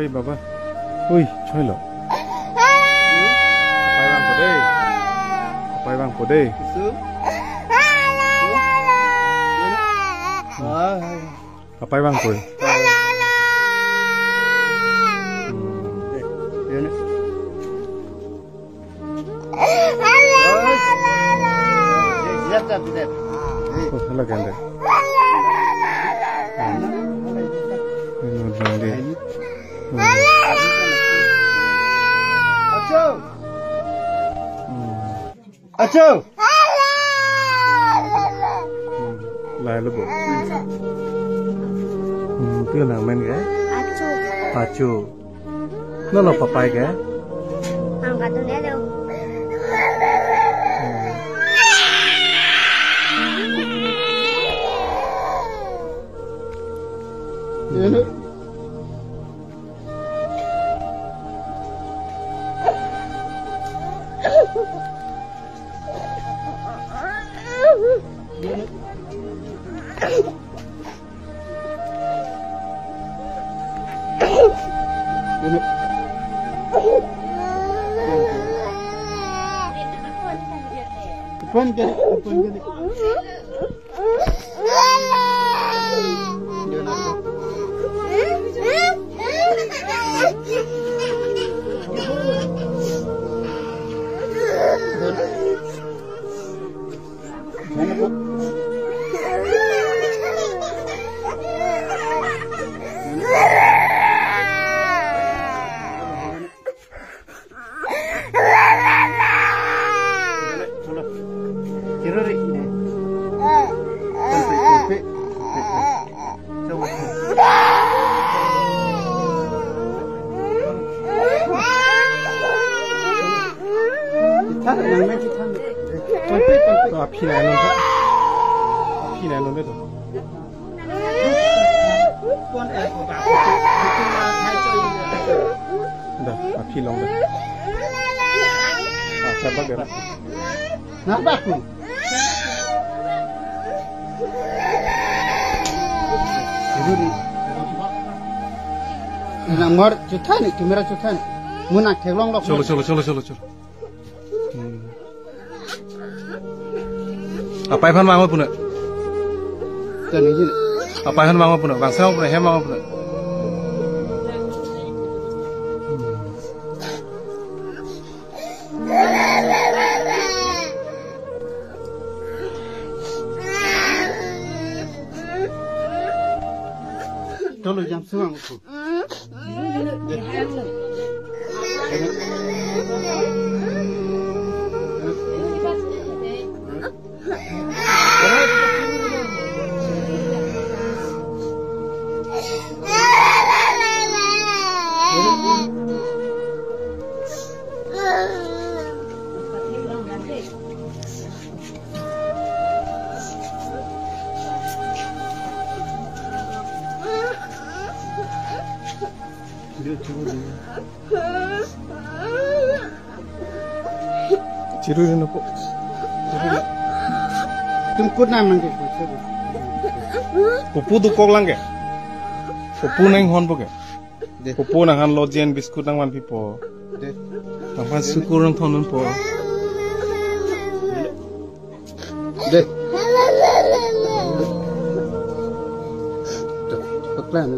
Oi baba. Ui, chơi lo. Pai bang ko deh. Apa bang ko? Hello kan deh. Acho. Lại lúc bộ. Tiếng nào men cái? Acho. Acho. Nó là papai cái? Không cả tôi đâu. Kupon ke. Api này luôn đấy. Api này luôn đấy rồi. Dah, api long dah. Sabar gerak. Nampak tu. Nomor juta ni, kamera juta ni. Munak teglong lok. Cholo. Apa yang mau punya? Kan ini. Apa yang mau punya? Bangsa mau punya, hem mau punya. Cholo jam semang tu. Ciru ni kok. Tumput nama ke. Pupu tu kok lang ke? Pupu neng hon po ke? Pupu nang han lojian biskut nang man pipo. Nang pan sukur nang thonun po. Deh. Tuh, pelan.